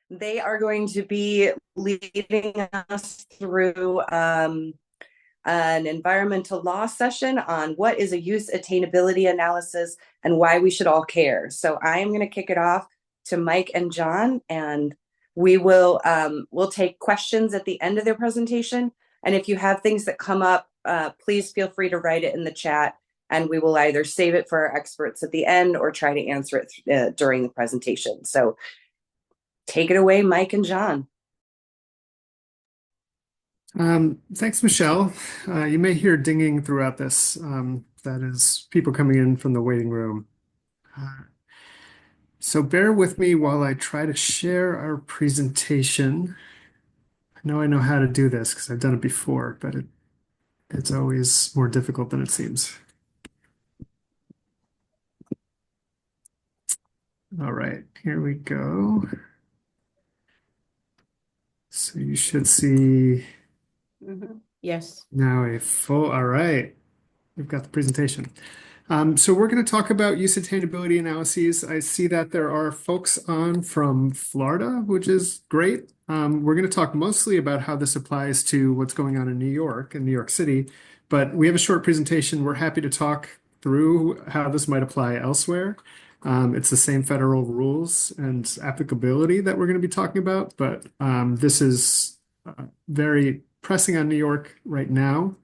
They are going to be leading us through an environmental law session on what is a use attainability analysis and why we should all care. So I am going to kick it off to Mike and John, and we'll take questions at the end of their presentation. And if you have things that come up, please feel free to write it in the chat, and we will either save it for our experts at the end or try to answer it during the presentation. So take it away, Mike and John. Thanks, Michelle. You may hear dinging throughout this. That is people coming in from the waiting room. So bear with me while I try to share our presentation. I know how to do this because I've done it before, but it's always more difficult than it seems. All right, here we go. So you should see Yes. now all right, we've got the presentation. So we're going to talk about use attainability analyses. I see that there are folks on from Florida, which is great. We're going to talk mostly about how this applies to what's going on in New York and New York City, but we have a short presentation. We're happy to talk through how this might apply elsewhere. It's the same federal rules and applicability that we're going to be talking about, but this is very pressing on New York right now.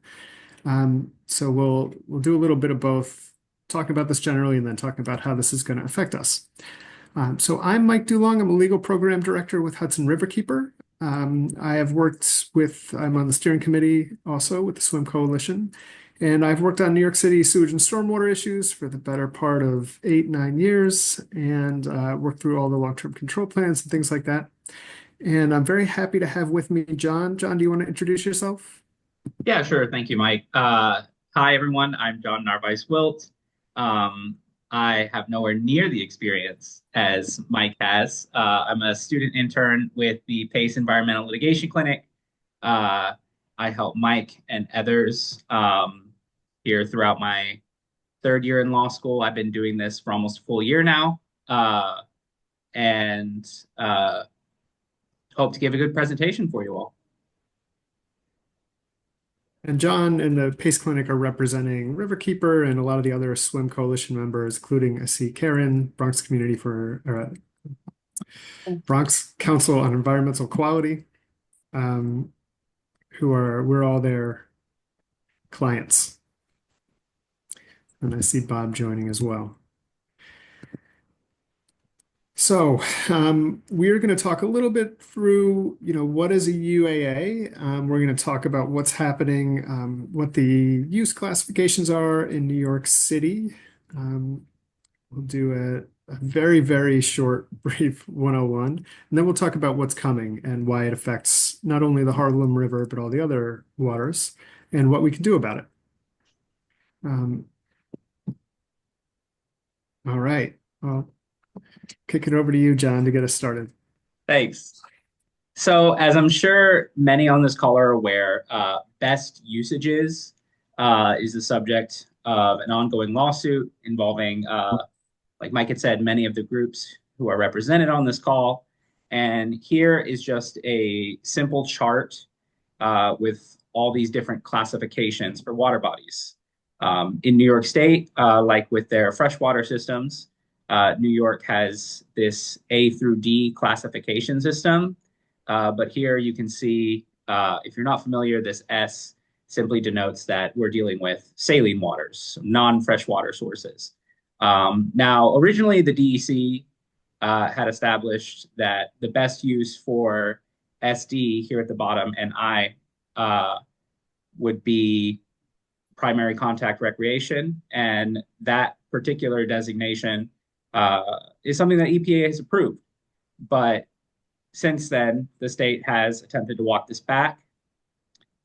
So we'll do a little bit of both, talking about this generally and then talking about how this is going to affect us. So I'm Mike Dulong. I'm a legal program director with Hudson Riverkeeper. I'm on the steering committee also with the Swim Coalition. And I've worked on New York City sewage and stormwater issues for the better part of 8-9 years and worked through all the long-term control plans and things like that. And I'm very happy to have with me John. John, do you want to introduce yourself? Yeah, sure. Thank you, Mike. Hi, everyone. I'm John Narvaez-Wilt. I have nowhere near the experience as Mike has. I'm a student intern with the PACE Environmental Litigation Clinic. I help Mike and others here throughout my third year in law school. I've been doing this for almost a full year now, and hope to give a good presentation for you all. And John and the PACE Clinic are representing Riverkeeper and a lot of the other Swim Coalition members, including I see Karen, Bronx Council on Environmental Quality, we're all their clients. And I see Bob joining as well. So we're going to talk a little bit through, what is a UAA? We're going to talk about what's happening, what the use classifications are in New York City. We'll do a very, very short, brief 101, and then we'll talk about what's coming and why it affects not only the Harlem River, but all the other waters and what we can do about it. All right. Well, kick it over to you, John, to get us started. Thanks. So as I'm sure many on this call are aware, best usages is the subject of an ongoing lawsuit involving, like Mike had said, many of the groups who are represented on this call. And here is just a simple chart with all these different classifications for water bodies. In New York State, like with their freshwater systems, New York has this A through D classification system. But here you can see, if you're not familiar, this S simply denotes that we're dealing with saline waters, non-freshwater sources. Now, originally, the DEC had established that the best use for SD here at the bottom and I would be primary contact recreation. And that particular designation is something that EPA has approved. But since then, the state has attempted to walk this back.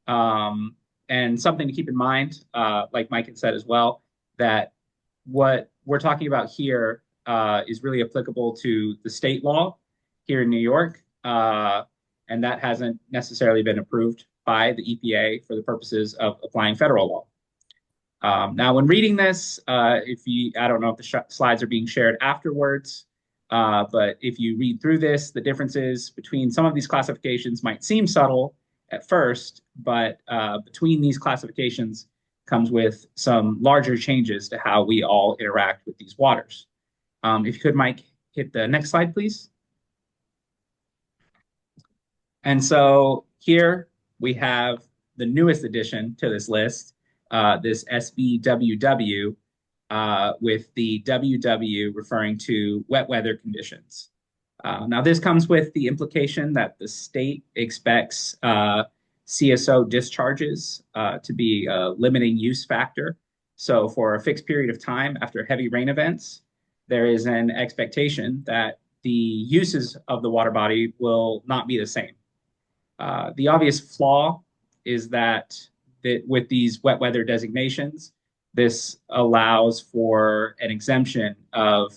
And something to keep in mind, like Mike had said as well, that what we're talking about here is really applicable to the state law here in New York. And that hasn't necessarily been approved by the EPA for the purposes of applying federal law. Now, when reading this, I don't know if the slides are being shared afterwards, But if you read through this, the differences between some of these classifications might seem subtle at first, but between these classifications comes with some larger changes to how we all interact with these waters. If you could, Mike, hit the next slide, please. And so here we have the newest addition to this list, this SBWW, with the WW referring to wet weather conditions. Now, this comes with the implication that the state expects CSO discharges to be a limiting use factor. So for a fixed period of time after heavy rain events, there is an expectation that the uses of the water body will not be the same. The obvious flaw is that with these wet weather designations, this allows for an exemption of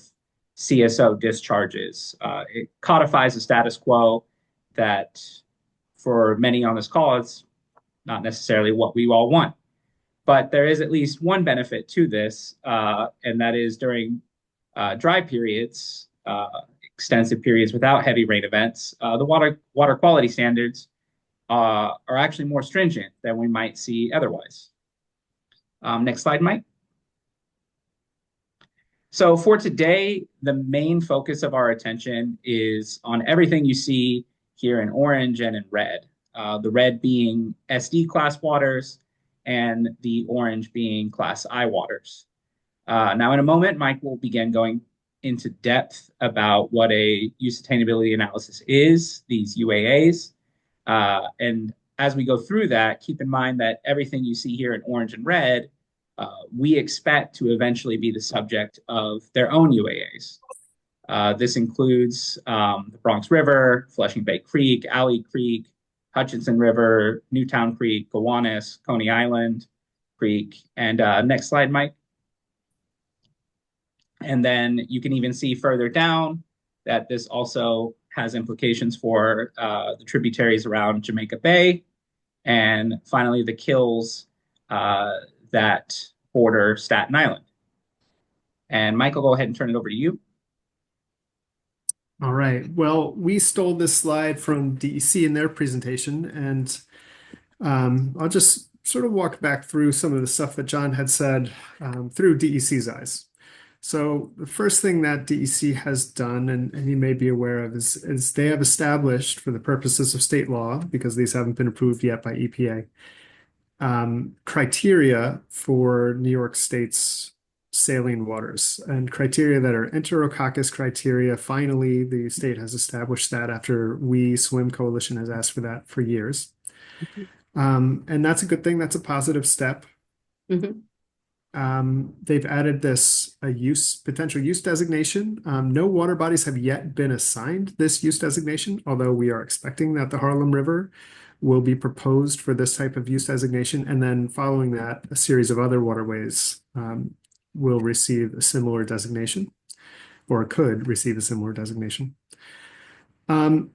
CSO discharges. It codifies a status quo that for many on this call, it's not necessarily what we all want. But there is at least one benefit to this, and that is during dry periods, extensive periods without heavy rain events, the water quality standards are actually more stringent than we might see otherwise. Next slide, Mike. So for today, the main focus of our attention is on everything you see here in orange and in red. The red being SD class waters and the orange being class I waters. Now in a moment, Mike will begin going into depth about what a use attainability analysis is, these UAAs. And as we go through that, keep in mind that everything you see here in orange and red, we expect to eventually be the subject of their own UAAs. This includes the Bronx River, Flushing Bay Creek, Alley Creek, Hutchinson River, Newtown Creek, Gowanus, Coney Island Creek. And next slide, Mike. And then you can even see further down that this also has implications for the tributaries around Jamaica Bay, and finally the kills that border Staten Island. And Michael, go ahead and turn it over to you. All right. Well, we stole this slide from DEC in their presentation, and I'll just sort of walk back through some of the stuff that John had said through DEC's eyes. So the first thing that DEC has done, and you may be aware of, is they have established, for the purposes of state law, because these haven't been approved yet by EPA, criteria for New York State's saline waters, and criteria that are enterococcus criteria. Finally, the state has established that after We Swim Coalition has asked for that for years. And that's a good thing. That's a positive step. Mhm. They've added this potential use designation. No water bodies have yet been assigned this use designation, although we are expecting that the Harlem River will be proposed for this type of use designation. And then following that, a series of other waterways will receive a similar designation, or could receive a similar designation. And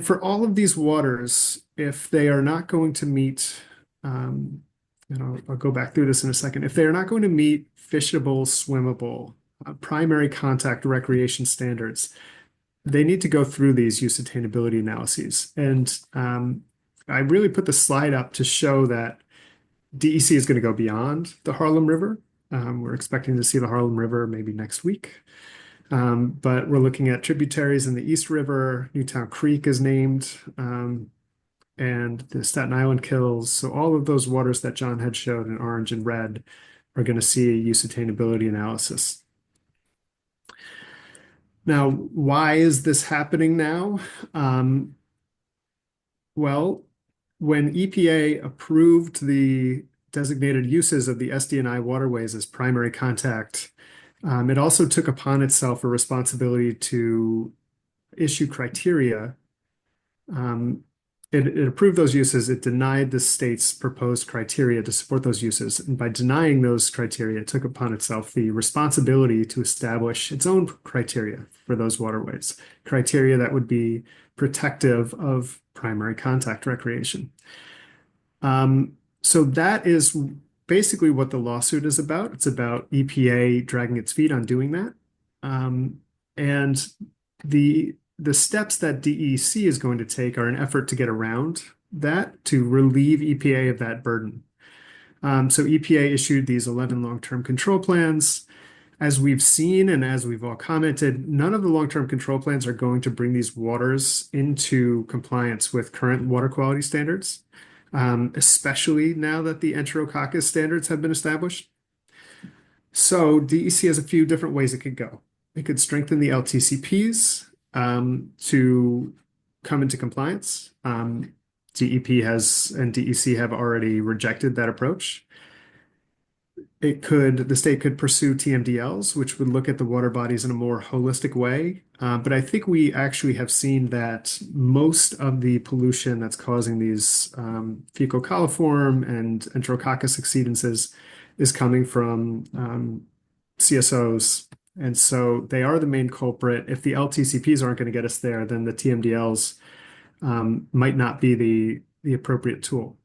for all of these waters, if they are not going to meet, and I'll go back through this in a second, if they are not going to meet fishable, swimmable, primary contact recreation standards, they need to go through these use attainability analyses. And I really put the slide up to show that DEC is going to go beyond the Harlem River. We're expecting to see the Harlem River maybe next week. But we're looking at tributaries in the East River. Newtown Creek is named, and the Staten Island kills. So all of those waters that John had showed in orange and red are going to see a use attainability analysis. Now, why is this happening now? Well, when EPA approved the designated uses of the SD&I waterways as primary contact, it also took upon itself a responsibility to issue criteria. It approved those uses. It denied the state's proposed criteria to support those uses. And by denying those criteria, it took upon itself the responsibility to establish its own criteria for those waterways, criteria that would be protective of primary contact recreation. So that is basically what the lawsuit is about. It's about EPA dragging its feet on doing that. And the steps that DEC is going to take are an effort to get around that, to relieve EPA of that burden. So EPA issued these 11 long-term control plans. As we've seen and as we've all commented, none of the long-term control plans are going to bring these waters into compliance with current water quality standards, especially now that the Enterococcus standards have been established. So DEC has a few different ways it could go. It could strengthen the LTCPs to come into compliance. DEP has and DEC have already rejected that approach. The state could pursue TMDLs, which would look at the water bodies in a more holistic way. But I think we actually have seen that most of the pollution that's causing these fecal coliform and Enterococcus exceedances is coming from CSOs. And so they are the main culprit. If the LTCPs aren't going to get us there, then the TMDLs might not be the appropriate tool.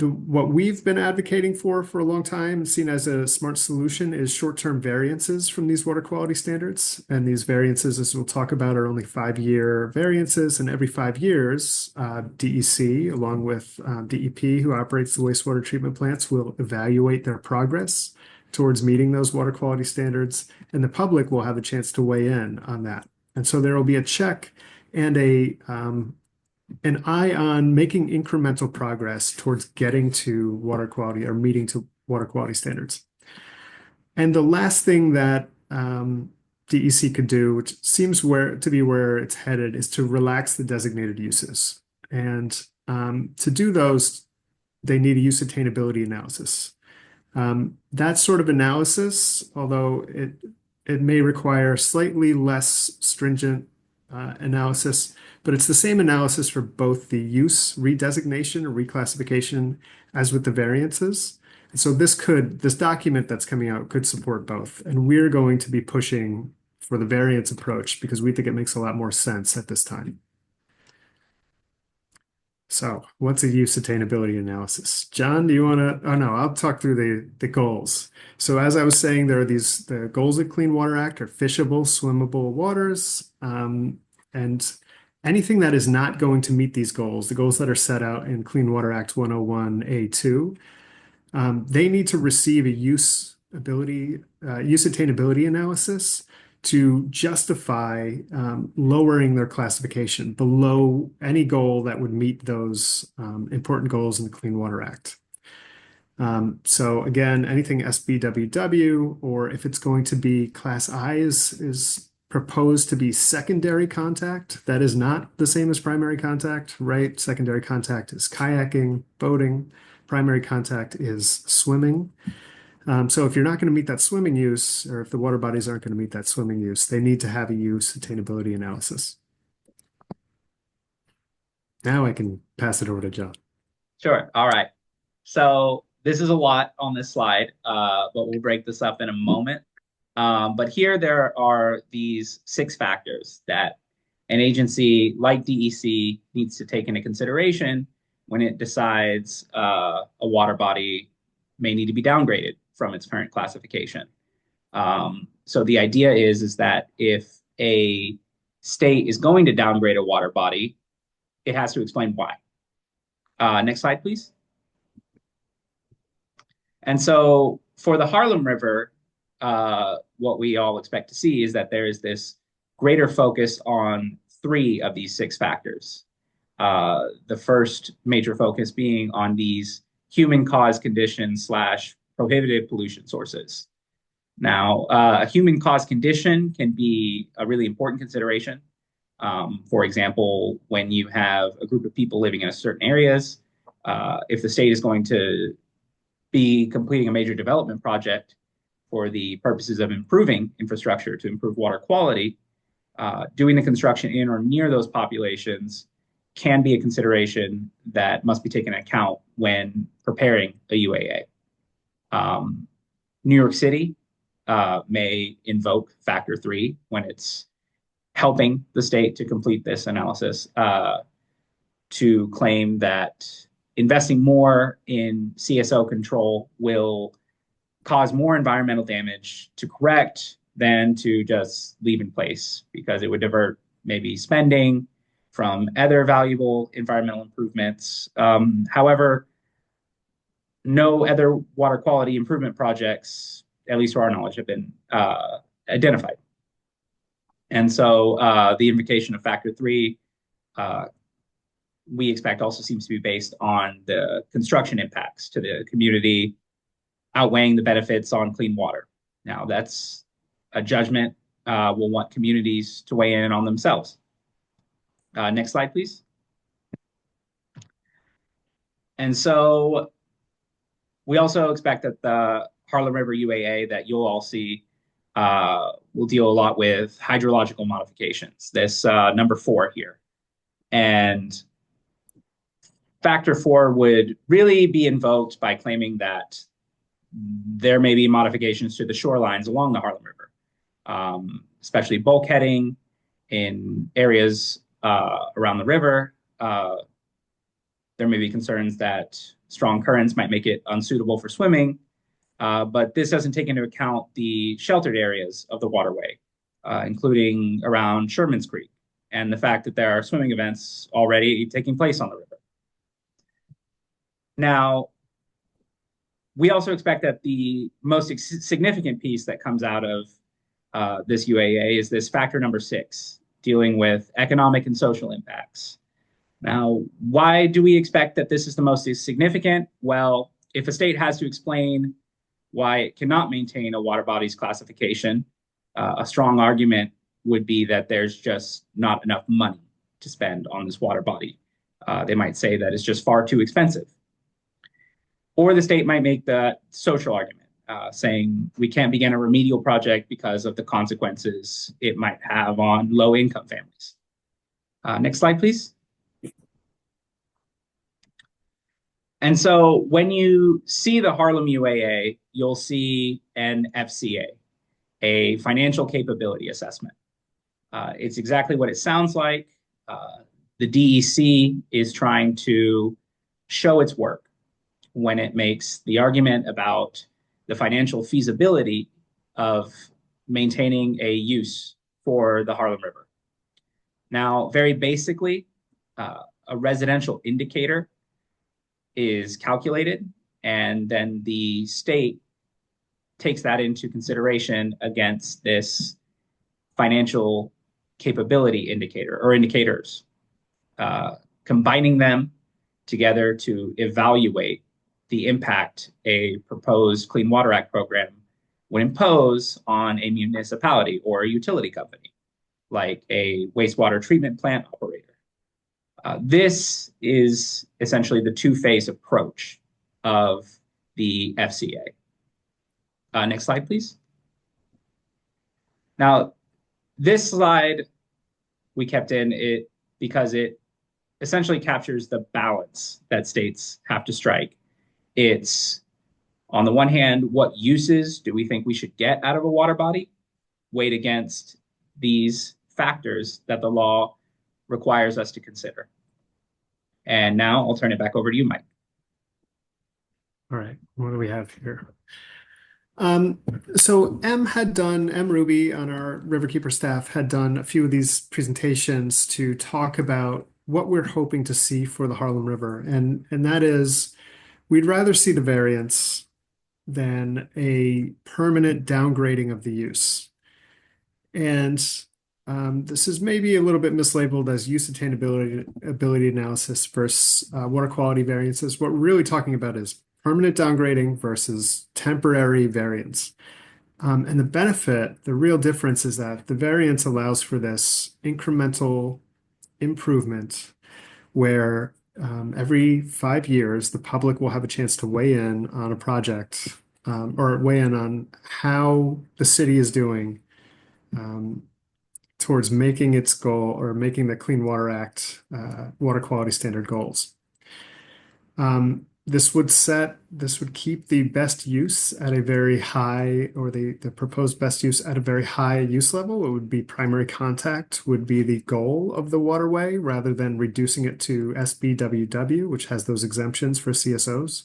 What we've been advocating for a long time, seen as a smart solution, is short-term variances from these water quality standards. And these variances, as we'll talk about, are only 5-year variances. And every 5 years, DEC, along with DEP, who operates the wastewater treatment plants, will evaluate their progress towards meeting those water quality standards. And the public will have a chance to weigh in on that. And so there will be a check and an eye on making incremental progress towards getting to water quality or meeting to water quality standards. And the last thing that DEC could do, which seems to be where it's headed, is to relax the designated uses. And to do those, they need a use attainability analysis. That sort of analysis, although it may require slightly less stringent analysis, but it's the same analysis for both the use redesignation or reclassification as with the variances. And so this document that's coming out could support both. And we're going to be pushing for the variance approach because we think it makes a lot more sense at this time. So what's a use attainability analysis? John, do you want to? Oh, no, I'll talk through the goals. So as I was saying, there are the goals of Clean Water Act are fishable, swimmable waters. And anything that is not going to meet these goals, the goals that are set out in Clean Water Act 101A2, they need to receive a use attainability analysis to justify lowering their classification below any goal that would meet those important goals in the Clean Water Act. So again, anything SBWW, or if it's going to be Class I is proposed to be secondary contact. That is not the same as primary contact, right? Secondary contact is kayaking, boating. Primary contact is swimming. So if you're not going to meet that swimming use, or if the water bodies aren't going to meet that swimming use, they need to have a use attainability analysis. Now I can pass it over to John. Sure. All right. So this is a lot on this slide, but we'll break this up in a moment. But here there are these 6 factors that an agency like DEC needs to take into consideration when it decides a water body may need to be downgraded from its current classification. So the idea is that if a state is going to downgrade a water body, it has to explain why. Next slide, please. And so for the Harlem River, what we all expect to see is that there is this greater focus on 3 of these 6 factors. The first major focus being on these human-caused conditions / prohibited pollution sources. Now, a human-caused condition can be a really important consideration. For example, when you have a group of people living in certain areas, if the state is going to be completing a major development project for the purposes of improving infrastructure to improve water quality, doing the construction in or near those populations can be a consideration that must be taken into account when preparing a UAA. New York City may invoke factor 3 when it's helping the state to complete this analysis to claim that investing more in CSO control will cause more environmental damage to correct than to just leave in place because it would divert maybe spending from other valuable environmental improvements. However, no other water quality improvement projects, at least to our knowledge, have been identified. And so the invocation of factor three, we expect also seems to be based on the construction impacts to the community outweighing the benefits on clean water. Now, that's a judgment we'll want communities to weigh in on themselves. Next slide, please. And so we also expect that the Harlem River UAA that you'll all see will deal a lot with hydrological modifications, this number 4 here. And factor 4 would really be invoked by claiming that there may be modifications to the shorelines along the Harlem River, especially bulkheading in areas around the river. There may be concerns that strong currents might make it unsuitable for swimming, but this doesn't take into account the sheltered areas of the waterway, including around Sherman's Creek, and the fact that there are swimming events already taking place on the river. Now, we also expect that the most significant piece that comes out of this UAA is this factor number 6, dealing with economic and social impacts. Now, why do we expect that this is the most significant? Well, if a state has to explain why it cannot maintain a water body's classification, a strong argument would be that there's just not enough money to spend on this water body. They might say that it's just far too expensive. Or the state might make the social argument, saying we can't begin a remedial project because of the consequences it might have on low-income families. Next slide, please. And so when you see the Harlem UAA, you'll see an FCA, a financial capability assessment. It's exactly what it sounds like. The DEC is trying to show its work when it makes the argument about the financial feasibility of maintaining a use for the Harlem River. Now, very basically, a residential indicator is calculated, and then the state takes that into consideration against this financial capability indicator or indicators, combining them together to evaluate the impact a proposed Clean Water Act program would impose on a municipality or a utility company, like a wastewater treatment plant operator. This is essentially the two-phase approach of the FCA. Next slide, please. Now, this slide we kept in it because it essentially captures the balance that states have to strike. It's, on the one hand, what uses do we think we should get out of a water body, weighed against these factors that the law requires us to consider. And now I'll turn it back over to you, Mike. All right, what do we have here? So M Ruby on our Riverkeeper staff had done a few of these presentations to talk about what we're hoping to see for the Harlem River. And that is, we'd rather see the variance than a permanent downgrading of the use. And this is maybe a little bit mislabeled as use attainability analysis versus water quality variances. What we're really talking about is permanent downgrading versus temporary variance. And the benefit, the real difference is that the variance allows for this incremental improvement where every 5 years, the public will have a chance to weigh in on a project or weigh in on how the city is doing towards making its goal or making the Clean Water Act water quality standard goals. This would keep the best use at a very high, or the proposed best use at a very high use level. It would be primary contact would be the goal of the waterway rather than reducing it to SBWW, which has those exemptions for CSOs.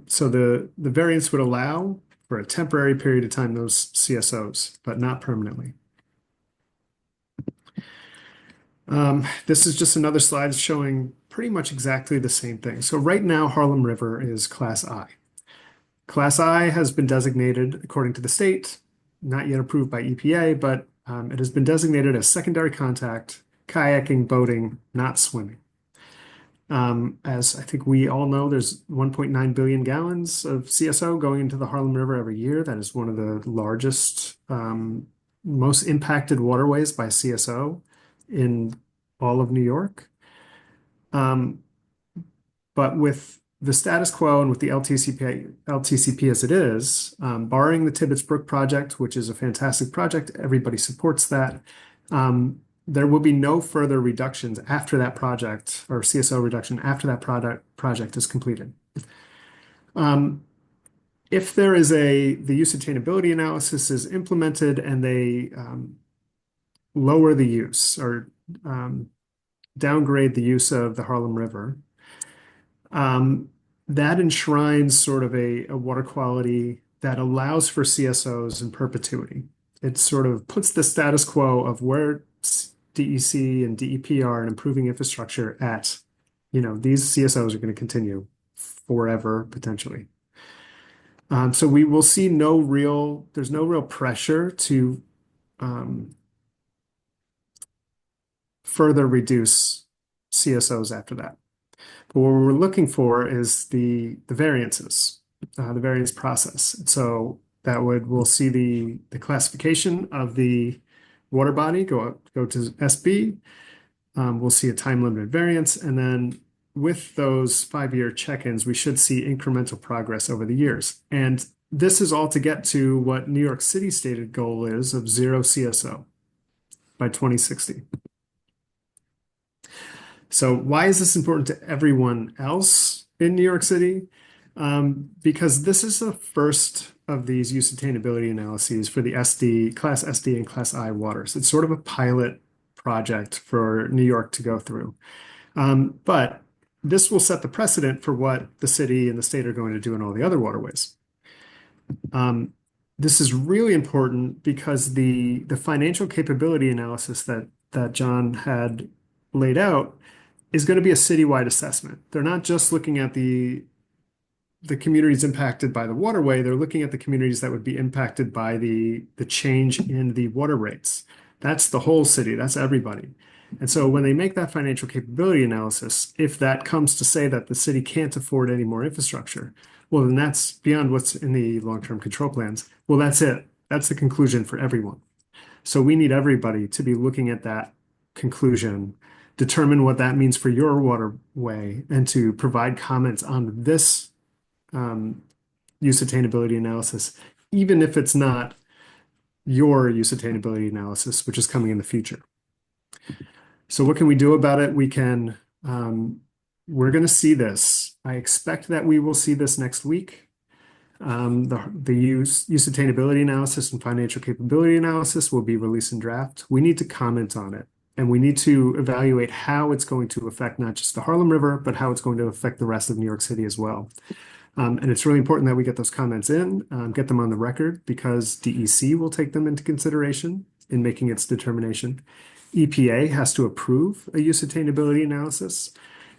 So the variance would allow for a temporary period of time, those CSOs, but not permanently. This is just another slide showing pretty much exactly the same thing. So right now, Harlem River is Class I. Class I has been designated, according to the state, not yet approved by EPA, but it has been designated as secondary contact, kayaking, boating, not swimming. As I think we all know, there's 1.9 billion gallons of CSO going into the Harlem River every year. That is one of the largest, most impacted waterways by CSO in all of New York. But with the status quo and with the LTCP as it is, barring the Tibbetts Brook project, which is a fantastic project, everybody supports that. There will be no further reductions after that project or CSO reduction after that project is completed. If there is the use attainability analysis is implemented and they lower the use or downgrade the use of the Harlem River, that enshrines sort of a water quality that allows for CSOs in perpetuity. It sort of puts the status quo of where DEC and DEP are in improving infrastructure at, these CSOs are going to continue forever, potentially. So we will see there's no real pressure to further reduce CSOs after that. But what we're looking for is the variances, the variance process. So we'll see the classification of the water body go to SB. We'll see a time limited variance, and then with those 5-year check-ins, we should see incremental progress over the years. And this is all to get to what New York City's stated goal is of 0 CSO by 2060. So why is this important to everyone else in New York City? Because this is the first of these use attainability analyses for the Class SD and Class I waters. It's sort of a pilot project for New York to go through. But this will set the precedent for what the city and the state are going to do in all the other waterways. This is really important because the financial capability analysis that John had laid out is going to be a citywide assessment. They're not just looking at the communities impacted by the waterway, they're looking at the communities that would be impacted by the change in the water rates. That's the whole city, that's everybody. And so when they make that financial capability analysis, if that comes to say that the city can't afford any more infrastructure, well, then that's beyond what's in the long-term control plans. Well, that's it. That's the conclusion for everyone. So we need everybody to be looking at that conclusion, determine what that means for your waterway, and to provide comments on this use attainability analysis, even if it's not your use attainability analysis, which is coming in the future. So what can we do about it? We're going to see this. I expect that we will see this next week. The use attainability analysis and financial capability analysis will be released in draft. We need to comment on it, and we need to evaluate how it's going to affect not just the Harlem River, but how it's going to affect the rest of New York City as well. And it's really important that we get those comments in, get them on the record, because DEC will take them into consideration in making its determination. EPA has to approve a use attainability analysis.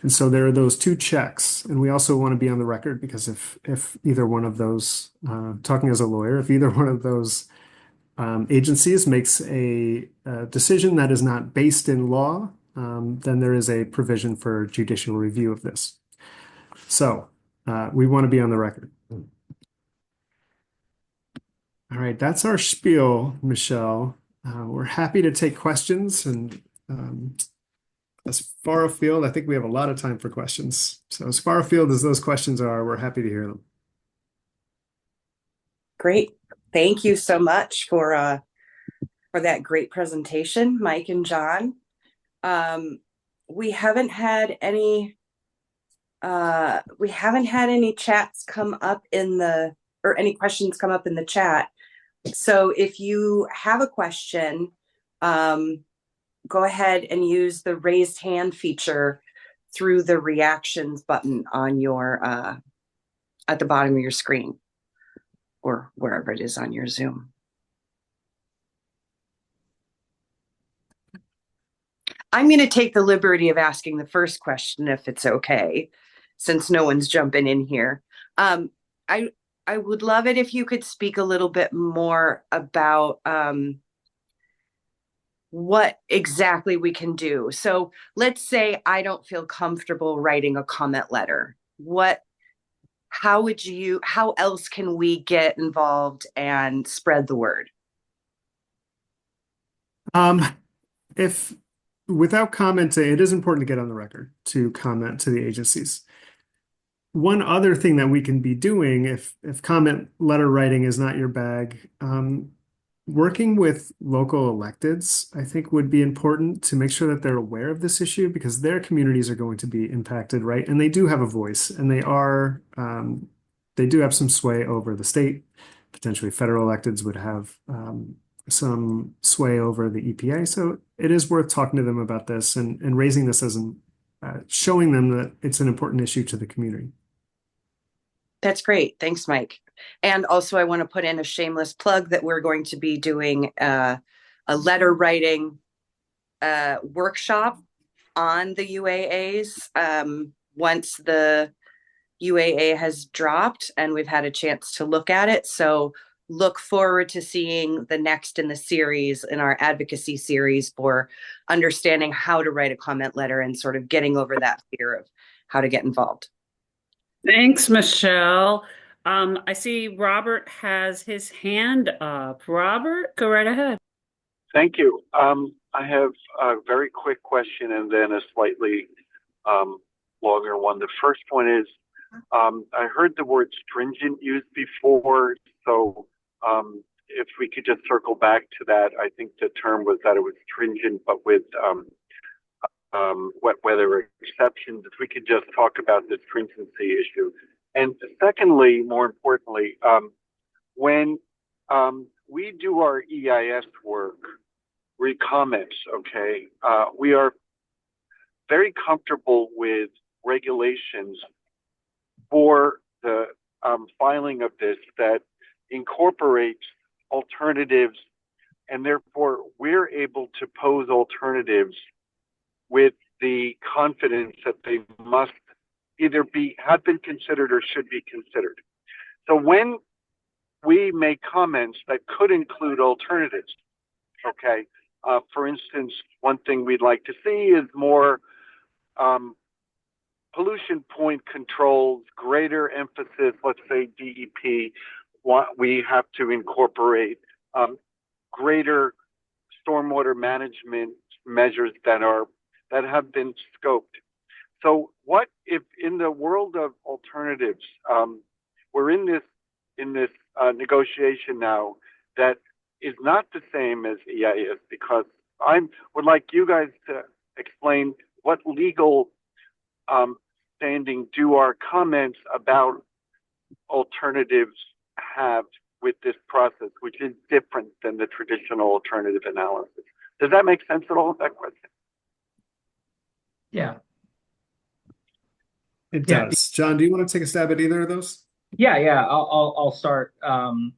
And so there are those two checks. And we also want to be on the record because if either one of those, talking as a lawyer, if either one of those agencies makes a decision that is not based in law, then there is a provision for judicial review of this. So we want to be on the record. All right, that's our spiel, Michelle. We're happy to take questions, and as far afield, I think we have a lot of time for questions. So as far afield as those questions are, we're happy to hear them. Great. Thank you so much for that great presentation, Mike and John. We haven't had any chats come up or any questions come up in the chat. So if you have a question, go ahead and use the raised hand feature through the reactions button on your at the bottom of your screen. or wherever it is on your Zoom. I'm going to take the liberty of asking the first question, if it's okay, since no one's jumping in here. I I would love it if you could speak a little bit more about what exactly we can do. So let's say I don't feel comfortable writing a comment letter. How else can we get involved and spread the word? If without commenting, it is important to get on the record to comment to the agencies. One other thing that we can be doing if comment letter writing is not your bag, working with local electeds, I think would be important to make sure that they're aware of this issue because their communities are going to be impacted, right? And they do have a voice and they do have some sway over the state. Potentially federal electeds would have some sway over the EPA. So it is worth talking to them about this and raising this as showing them that it's an important issue to the community. That's great. Thanks, Mike. And also, I want to put in a shameless plug that we're going to be doing a letter writing workshop on the UAAs once the UAA has dropped and we've had a chance to look at it. So look forward to seeing the next in the series, in our advocacy series, for understanding how to write a comment letter and sort of getting over that fear of how to get involved. Thanks, Michelle. I see Robert has his hand up. Robert, go right ahead. Thank you. I have a very quick question and then a slightly longer one. The first one is, I heard the word stringent used before, so if we could just circle back to that. I think the term was that it was stringent, but with whether exceptions, if we could just talk about the stringency issue. And secondly, more importantly, when we do our EIS work, read comments, okay, we are very comfortable with regulations for the filing of this that incorporates alternatives, and therefore we're able to pose alternatives with the confidence that they must either have been considered or should be considered. So when we make comments that could include alternatives, okay, for instance, one thing we'd like to see is more pollution point controls, greater emphasis, let's say DEP. We have to incorporate greater stormwater management measures that have been scoped. So what if in the world of alternatives, we're in this negotiation now that is not the same as EIS, because I would like you guys to explain what legal standing do our comments about alternatives have with this process, which is different than the traditional alternative analysis. Does that make sense at all, that question? Yeah. It does. John, do you want to take a stab at either of those? Yeah. I'll start I'll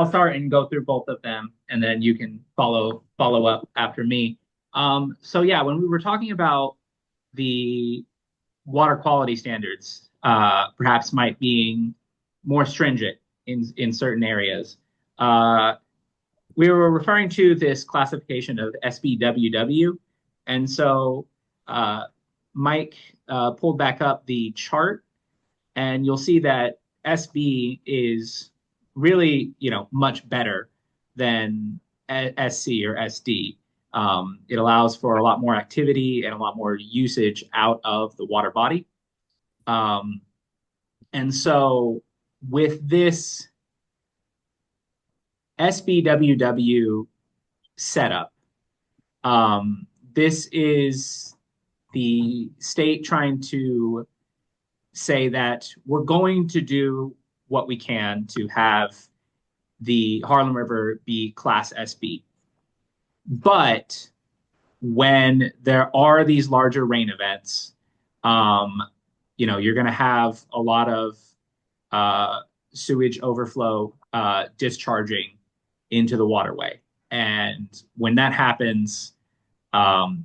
start and go through both of them, and then you can follow up after me. So yeah, when we were talking about the water quality standards, perhaps might being more stringent in certain areas, we were referring to this classification of SBWW, and so Mike pulled back up the chart, and you'll see that SB is really, much better than SC or SD. It allows for a lot more activity and a lot more usage out of the water body. And so with this SBWW setup, this is the state trying to say that we're going to do what we can to have the Harlem River be Class SB. But when there are these larger rain events, you're going to have a lot of uh, sewage overflow discharging into the waterway. And when that happens,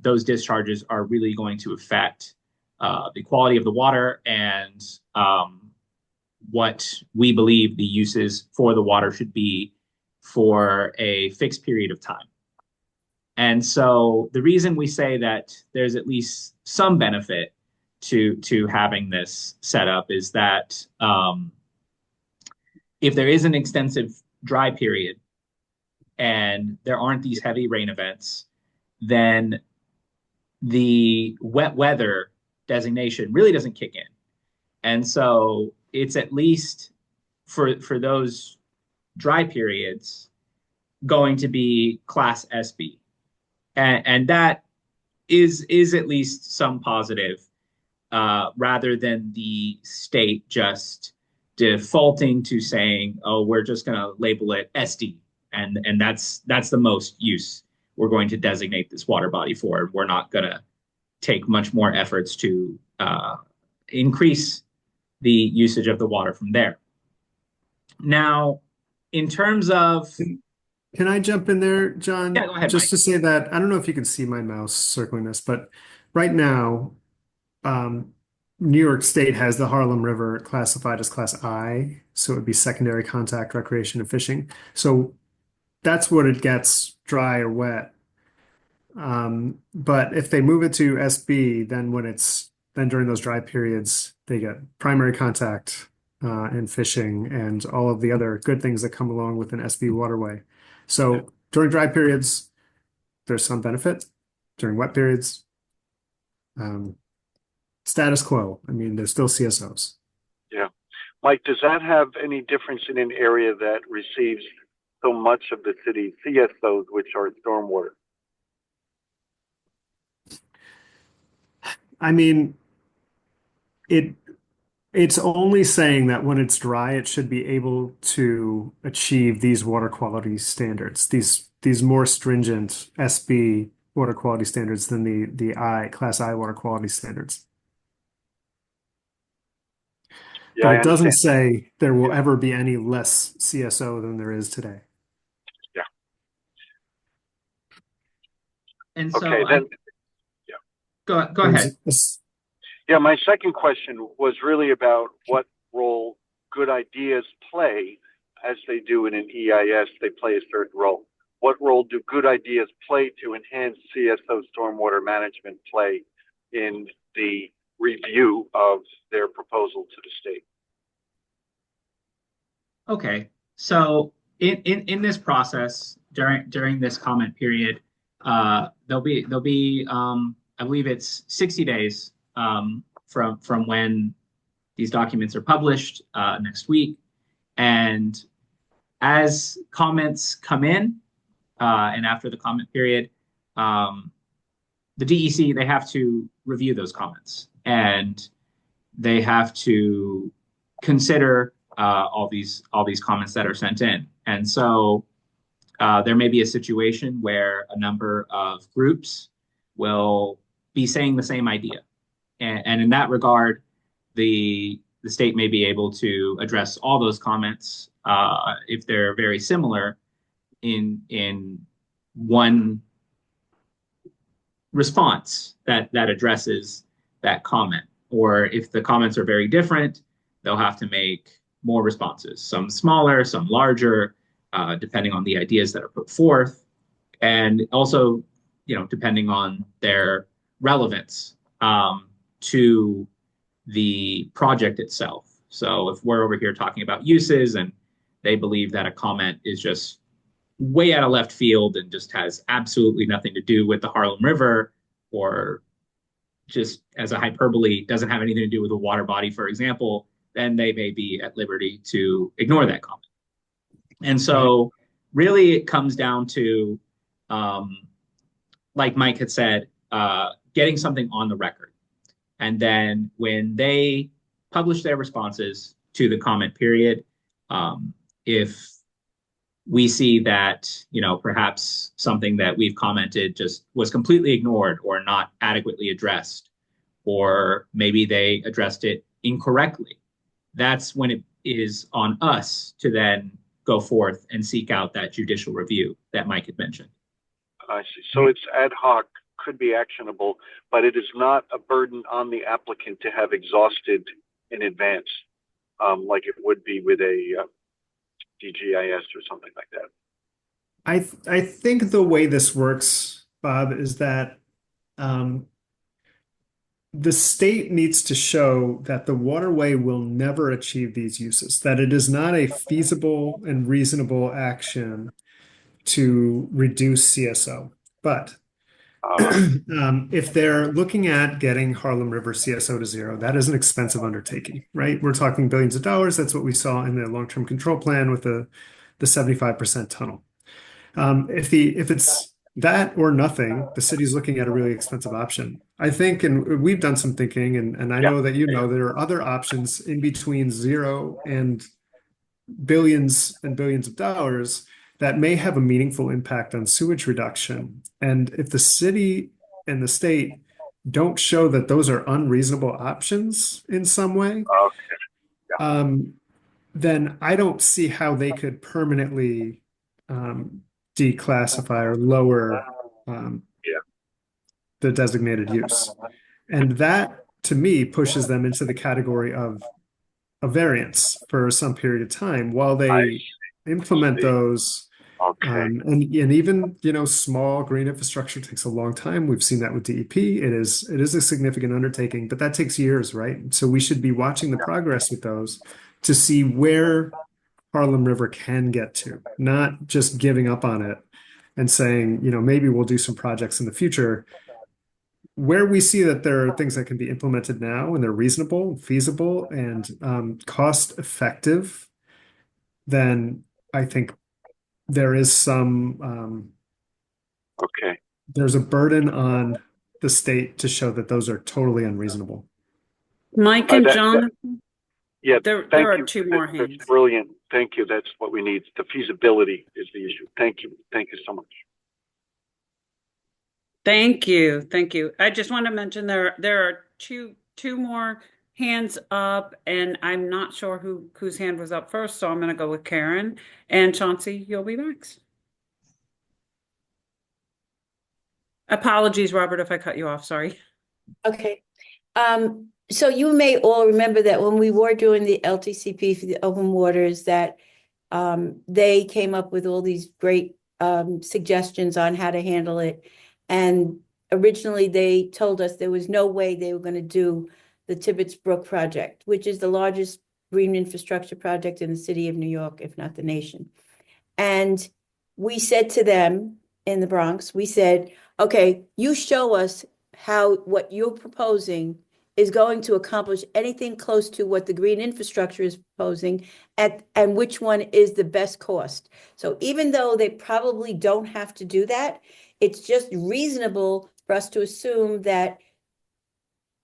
those discharges are really going to affect the quality of the water and what we believe the uses for the water should be for a fixed period of time. And so the reason we say that there's at least some benefit to having this set up is that if there is an extensive dry period and there aren't these heavy rain events, then the wet weather designation really doesn't kick in. And so it's at least for those dry periods going to be class SB. And that is at least some positive, rather than the state just defaulting to saying, oh, we're just going to label it SD. And that's the most use we're going to designate this water body for. We're not going to take much more efforts to increase the usage of the water from there. Now, in terms of... Can I jump in there, John? Yeah, go ahead, Just Mike. to say that, I don't know if you can see my mouse circling this, but right now, New York State has the Harlem River classified as Class I, so it would be secondary contact recreation and fishing. So that's what it gets, dry or wet. But if they move it to SB, then during those dry periods, they get primary contact and fishing and all of the other good things that come along with an SB waterway. So during dry periods, there's some benefit. During wet periods, status quo. I mean, there's still CSOs. Yeah. Mike, does that have any difference in an area that receives so much of the city's CSOs, which are stormwater? I mean, it's only saying that when it's dry, it should be able to achieve these water quality standards, these more stringent SB water quality standards than the Class I water quality standards. Yeah, But I it doesn't understand. say there will ever be any less CSO than there is today. Yeah. And so Okay, then. go ahead. Yeah, my second question was really about what role good ideas play as they do in an EIS. They play a certain role. What role do good ideas play to enhance CSO stormwater management play in the review of their proposal to the state? Okay, so in this process during this comment period, there'll be I believe it's 60 days from when these documents are published next week, and as comments come in and after the comment period, the DEC, they have to review those comments and they have to consider all these comments that are sent in. And so there may be a situation where a number of groups will be saying the same idea. And in that regard, the state may be able to address all those comments if they're very similar in one response that addresses that comment. Or if the comments are very different, they'll have to make more responses, some smaller, some larger, depending on the ideas that are put forth, and also, depending on their relevance to the project itself. So if we're over here talking about uses and they believe that a comment is just way out of left field and just has absolutely nothing to do with the Harlem River, or just as a hyperbole, doesn't have anything to do with a water body, for example, then they may be at liberty to ignore that comment. And so really it comes down to, like Mike had said, getting something on the record. And then when they publish their responses to the comment period, if we see that, perhaps something that we've commented just was completely ignored or not adequately addressed, or maybe they addressed it incorrectly, that's when it is on us to then go forth and seek out that judicial review that Mike had mentioned. I see. So it's ad hoc, could be actionable, but it is not a burden on the applicant to have exhausted in advance, like it would be with a DGIS or something like that. I think the way this works, Bob, is that the state needs to show that the waterway will never achieve these uses, that it is not a feasible and reasonable action to reduce CSO. But if they're looking at getting Harlem River CSO to zero, that is an expensive undertaking, right? We're talking billions of dollars. That's what we saw in the long-term control plan with the 75% tunnel. If it's that or nothing, the city's looking at a really expensive option. I think, and we've done some thinking, and I know that there are other options in between zero and billions and billions of dollars that may have a meaningful impact on sewage reduction. And if the city and the state don't show that those are unreasonable options in some way, then I don't see how they could permanently declassify or lower the designated use. And that, to me, pushes them into the category of a variance for some period of time while they implement those. And even, small green infrastructure takes a long time. We've seen that with DEP. It is a significant undertaking, but that takes years, right? So we should be watching the progress with those to see where Harlem River can get to, not just giving up on it and saying, maybe we'll do some projects in the future. Where we see that there are things that can be implemented now and they're reasonable, feasible, and cost effective, then I think there is some there's a burden on the state to show that those are totally unreasonable. Mike and Jonathan? There are two more hands. That's brilliant. Thank you. That's what we need. The feasibility is the issue. Thank you. Thank you so much. Thank you. Thank you. I just want to mention there are two more hands up, and I'm not sure whose hand was up first, so I'm going to go with Karen. And Chauncey, you'll be next. Apologies, Robert, if I cut you off. Sorry. Okay. So you may all remember that when we were doing the LTCP for the open waters, that they came up with all these great suggestions on how to handle it. And originally they told us there was no way they were going to do the Tibbetts Brook project, which is the largest green infrastructure project in the city of New York, if not the nation. And we said to them in the Bronx, we said, okay, you show us how what you're proposing is going to accomplish anything close to what the green infrastructure is proposing and which one is the best cost. So even though they probably don't have to do that, it's just reasonable for us to assume that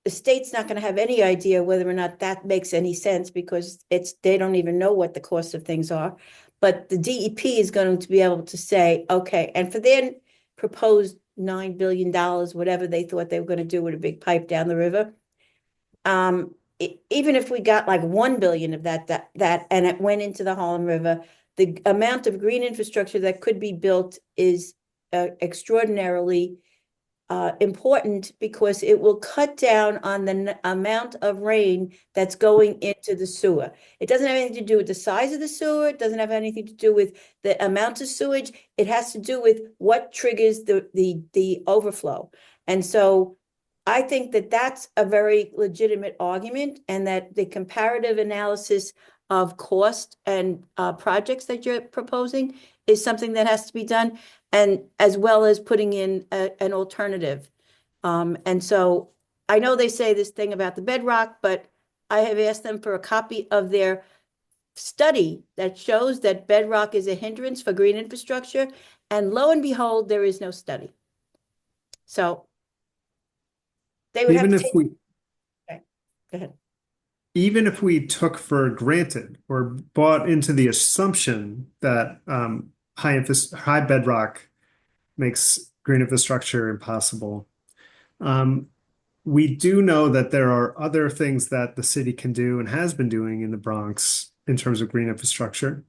the state's not going to have any idea whether or not that makes any sense because they don't even know what the cost of things are. But the DEP is going to be able to say, okay, and for their proposed $9 billion, whatever they thought they were going to do with a big pipe down the river, even if we got like 1 billion of that and it went into the Harlem River, the amount of green infrastructure that could be built is extraordinarily important because it will cut down on the amount of rain that's going into the sewer. It doesn't have anything to do with the size of the sewer. It doesn't have anything to do with the amount of sewage. It has to do with what triggers the overflow. And so I think that that's a very legitimate argument, and that the comparative analysis of cost and projects that you're proposing is something that has to be done, and as well as putting in an alternative. And so I know they say this thing about the bedrock, but I have asked them for a copy of their study that shows that bedrock is a hindrance for green infrastructure, and lo and behold, there is no study. So they would Even have if to take... we Okay, go ahead. even if we took for granted or bought into the assumption that high bedrock makes green infrastructure impossible, we do know that there are other things that the city can do and has been doing in the Bronx in terms of green infrastructure.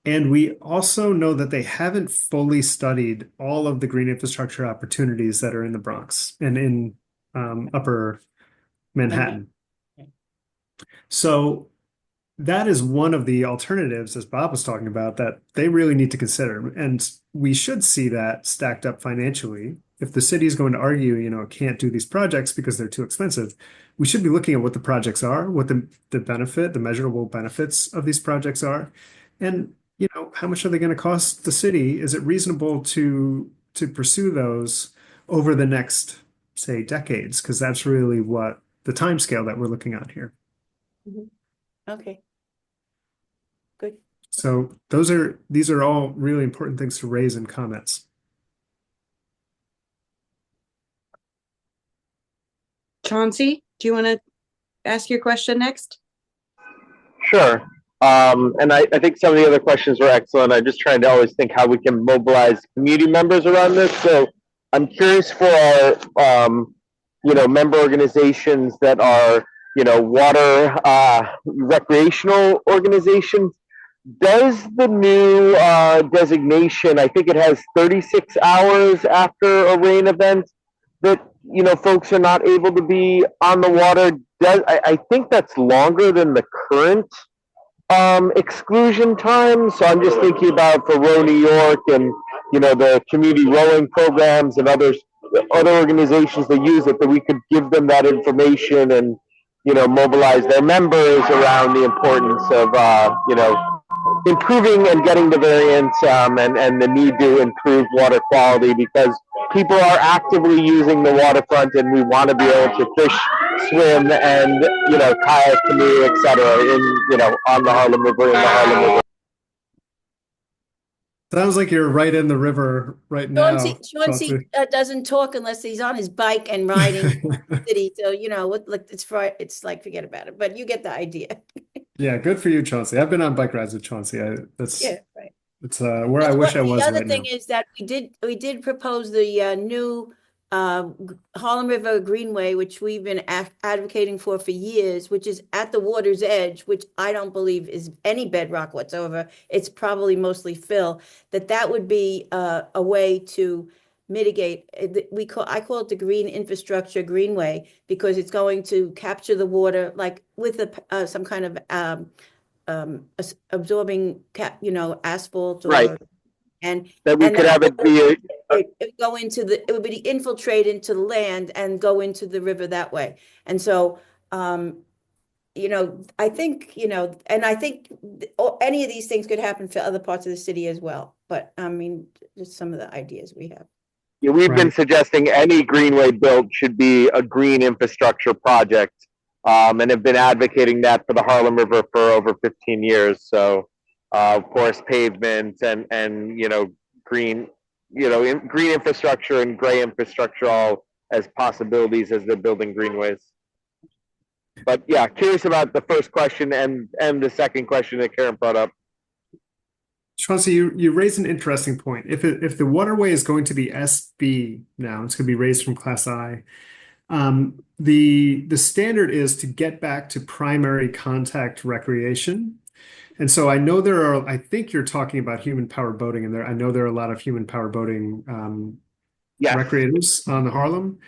And we also know that they haven't fully studied all of the green infrastructure opportunities that are in the Bronx and in Upper Manhattan. So that is one of the alternatives, as Bob was talking about, that they really need to consider. And we should see that stacked up financially. If the city is going to argue, it can't do these projects because they're too expensive, we should be looking at what the projects are, what the benefit, the measurable benefits of these projects are, and how much are they going to cost the city? Is it reasonable to pursue those over the next, say, decades? Because that's really what the time scale that we're looking at here. Okay. Good. So these are all really important things to raise in comments. Chauncey, do you want to ask your question next? Sure. And I think some of the other questions were excellent. I'm just trying to always think how we can mobilize community members around this. So I'm curious for our, member organizations that are, water recreational organizations. Does the new designation, I think it has 36 hours after a rain event, that folks are not able to be on the water? I think that's longer than the current exclusion time. So I'm just thinking about for Row New York and the community rowing programs and other organizations that use it, that we could give them that information and mobilize their members around the importance of improving and getting the variants and the need to improve water quality, because people are actively using the waterfront and we want to be able to fish, swim, and kayak, canoe, etc. on the Harlem River, in the Harlem River. Sounds like you're right in the river right now. Chauncey doesn't talk unless he's on his bike and riding the city. So it's like forget about it. But you get the idea. Yeah, good for you, Chauncey. I've been on bike rides with Chauncey. It's where I wish I was. The other right thing now. is that we did propose the new Harlem River Greenway, which we've been advocating for years, which is at the water's edge, which I don't believe is any bedrock whatsoever. It's probably mostly fill. That would be a way to mitigate. I call it the green infrastructure greenway, because it's going to capture the water like with some kind of absorbing asphalt, right? And that we could have it be it would be infiltrate into the land and go into the river that way. And so I think and I think any of these things could happen for other parts of the city as well. But I mean, just some of the ideas we have. Yeah, we've been suggesting any greenway built should be a green infrastructure project, and have been advocating that for the Harlem River for over 15 years. So, of course, pavement and green, green infrastructure and gray infrastructure all as possibilities as they're building greenways. But yeah, curious about the first question and the second question that Karen brought up. Chauncey, you raised an interesting point. If the waterway is going to be SB now, it's going to be raised from Class I. The standard is to get back to primary contact recreation. And so I know I think you're talking about human powered boating in there. I know there are a lot of human powered boating recreators on the Harlem.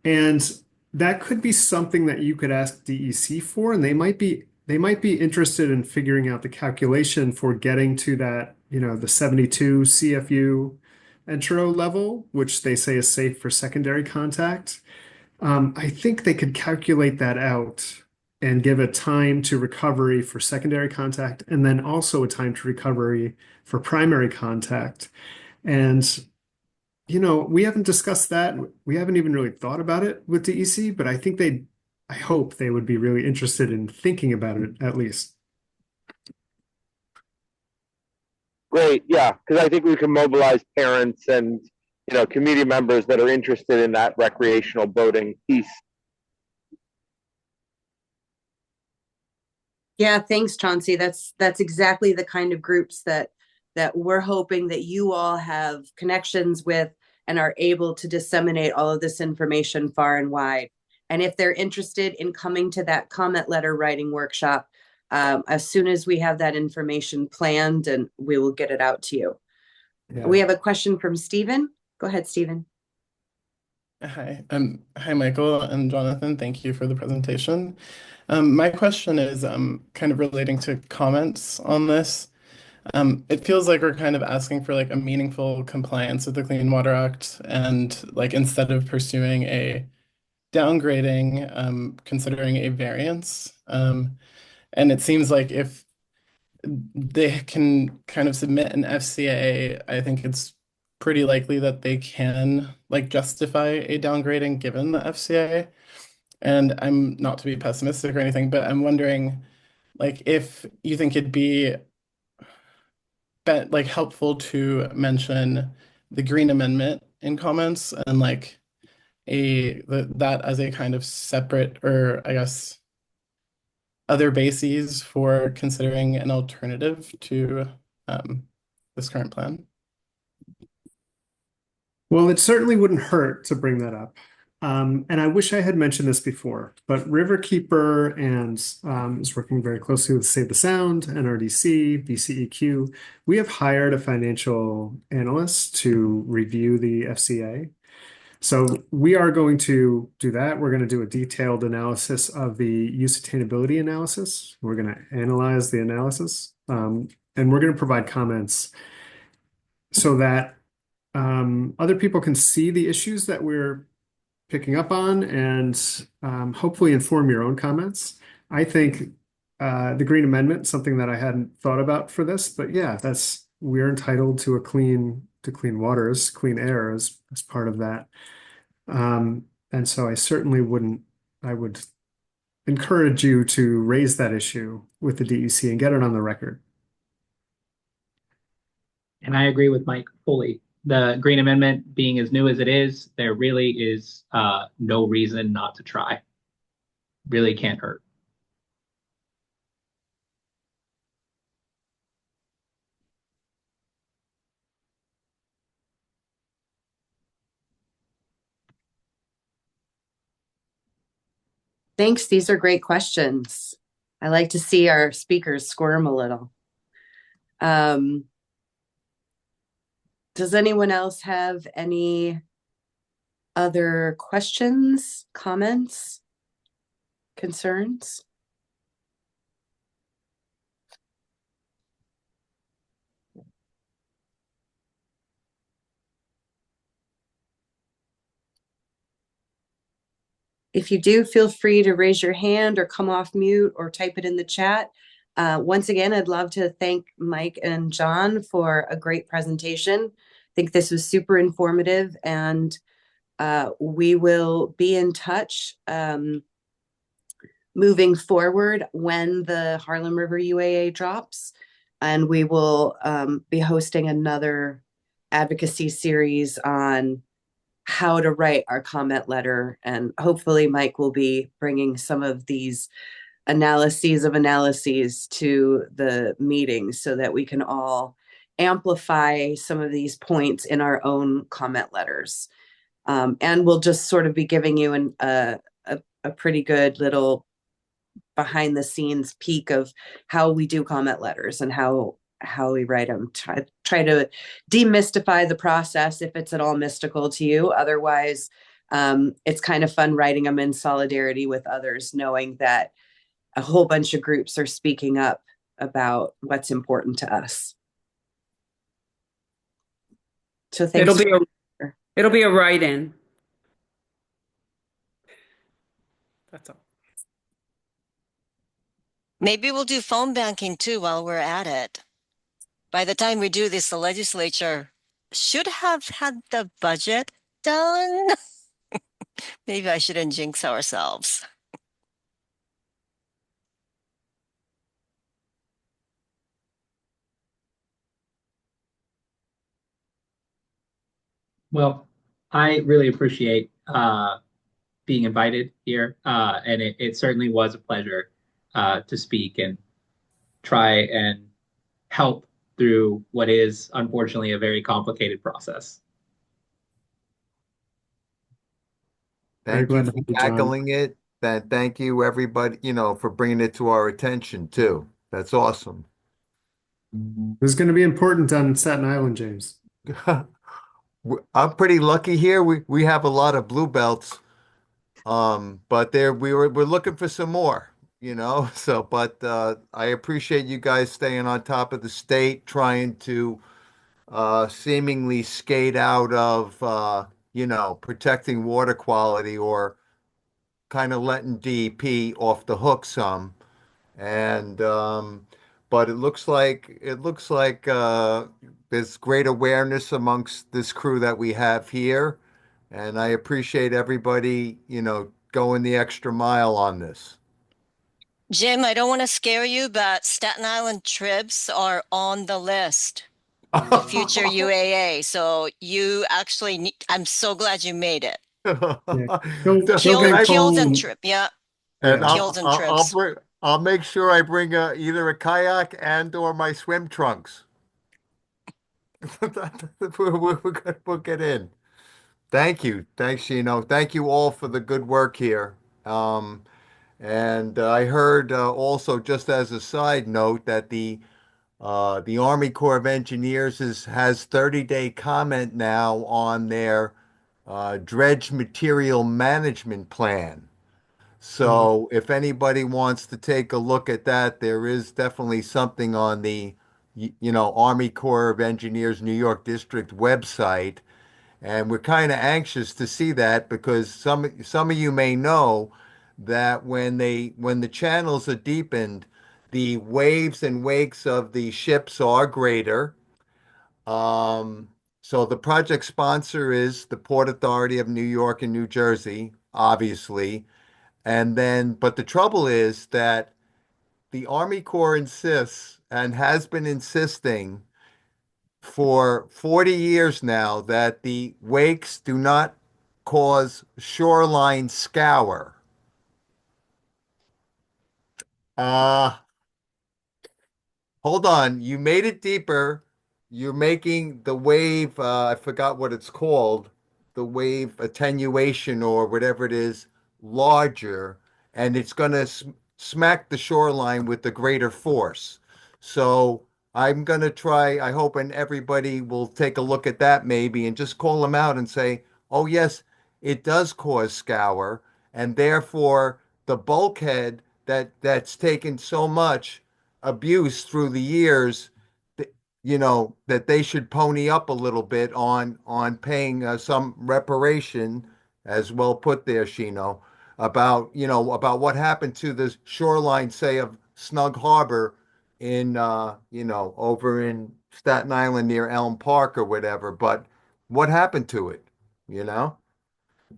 And that could be something that you could ask DEC for, and they might be interested in figuring out the calculation for getting to that, the 72 CFU intro level, which they say is safe for secondary contact. I think they could calculate that out and give a time to recovery for secondary contact, and then also a time to recovery for primary contact. And we haven't discussed that. We haven't even really thought about it with DEC, but I hope they would be really interested in thinking about it at least. Great, yeah, because I think we can mobilize parents and community members that are interested in that recreational boating piece. Yeah, thanks, Chauncey. That's exactly the kind of groups that we're hoping that you all have connections with and are able to disseminate all of this information far and wide. And if they're interested in coming to that comment letter writing workshop, as soon as we have that information planned, and we will get it out to you. Yeah. We have a question from Stephen. Go ahead, Stephen. Hi, hi, Michael and Jonathan. Thank you for the presentation. My question is kind of relating to comments on this. It feels like we're kind of asking for like a meaningful compliance with the Clean Water Act, and like instead of pursuing a downgrading, considering a variance. And it seems like if they can kind of submit an FCA, I think it's pretty likely that they can like justify a downgrading given the FCA. And I'm not to be pessimistic or anything, but I'm wondering like if you think it'd be like helpful to mention the Green Amendment in comments and like that as a kind of separate, or I guess other bases for considering an alternative to this current plan. Well, it certainly wouldn't hurt to bring that up. And I wish I had mentioned this before, but Riverkeeper and is working very closely with Save the Sound, NRDC, BCEQ. We have hired a financial analyst to review the FCA. So we are going to do that. We're going to do a detailed analysis of the use attainability analysis. We're going to analyze the analysis, and we're going to provide comments so that other people can see the issues that we're picking up on, and hopefully inform your own comments. I think the Green Amendment, something that I hadn't thought about for this, but yeah, we're entitled to clean waters, clean air as part of that. And so I would encourage you to raise that issue with the DEC and get it on the record. And I agree with Mike fully. The Green Amendment being as new as it is, there really is no reason not to try. Really can't hurt. Thanks. These are great questions. I like to see our speakers squirm a little. Does anyone else have any other questions, comments, concerns? If you do, feel free to raise your hand or come off mute or type it in the chat. Once again, I'd love to thank Mike and John for a great presentation. I think this was super informative, and we will be in touch moving forward when the Harlem River UAA drops, and we will be hosting another advocacy series on how to write our comment letter, and hopefully Mike will be bringing some of these analyses to the meeting so that we can all amplify some of these points in our own comment letters. And we'll just sort of be giving you a pretty good little behind the scenes peek of how we do comment letters and how we write them. Try to demystify the process if it's at all mystical to you. Otherwise, it's kind of fun writing them in solidarity with others, knowing that a whole bunch of groups are speaking up about what's important to us. So thanks. It'll be a write-in. That's all. Maybe we'll do phone banking too while we're at it. By the time we do this, the legislature should have had the budget done. Maybe I shouldn't jinx ourselves. Well, I really appreciate being invited here, and it certainly was a pleasure to speak and try and help through what is unfortunately a very complicated process. Very Thank you glad to for have you, John. tackling it thank you everybody, for bringing it to our attention too. That's awesome. This is going to be important on Staten Island, James. I'm pretty lucky here. We have a lot of blue belts. But we're looking for some more, So, but I appreciate you guys staying on top of the state, trying to seemingly skate out of protecting water quality or kind of letting DEP off the hook some. And but it looks like there's great awareness amongst this crew that we have here, and I appreciate everybody, going the extra mile on this. Jim, I don't want to scare you, but Staten Island trips are on the list for future UAA. So you actually need, I'm so glad you made it. Yeah. He'll Can get I, Kills and phone. trip. Yeah. and Yeah. Kills and trips. I'll make sure I bring either a kayak and or my swim trunks. We'll get in. Thank you. Thanks, Shino. Thank you all for the good work here. And I heard also, just as a side note, that the Army Corps of Engineers has 30-day comment now on their dredge material management plan. So if anybody wants to take a look at that, there is definitely something on the Army Corps of Engineers New York District website. And we're kind of anxious to see that because some of you may know that when the channels are deepened, the waves and wakes of the ships are greater. So the project sponsor is the Port Authority of New York and New Jersey, obviously. But the trouble is that the Army Corps insists and has been insisting for 40 years now that the wakes do not cause shoreline scour. Uh, Hold on. You made it deeper. You're making the wave, I forgot what it's called, the wave attenuation or whatever it is, larger, and it's going to smack the shoreline with the greater force. So I'm going to try, I hope, and everybody will take a look at that maybe and just call them out and say, oh, yes, it does cause scour, and therefore the bulkhead that's taken so much abuse through the years, that they should pony up a little bit on paying some reparation, as well put there, Shino, about what happened to the shoreline, say, of Snug Harbor in over in Staten Island near Elm Park or whatever. But what happened to it, you know?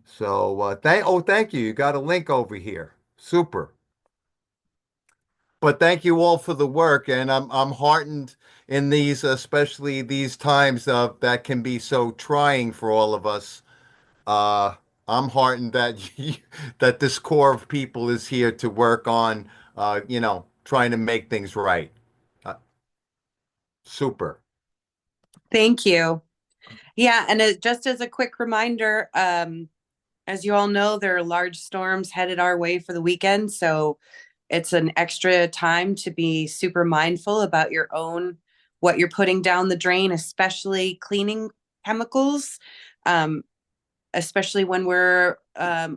So thank you. You got a link over here. Super. But thank you all for the work, and I'm heartened in these, especially these times of that can be so trying for all of us. Uh, I'm heartened that that this core of people is here to work on, trying to make things right. Uh, Super. Thank you. Yeah, and just as a quick reminder, as you all know, there are large storms headed our way for the weekend, so it's an extra time to be super mindful about what you're putting down the drain, especially cleaning chemicals, um, especially when we're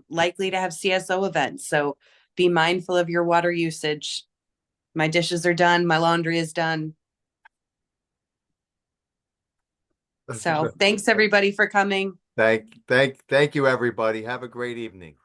likely to have CSO events. So be mindful of your water usage. My dishes are done. My laundry is done. So thanks everybody for coming. Thank you, everybody. Have a great evening.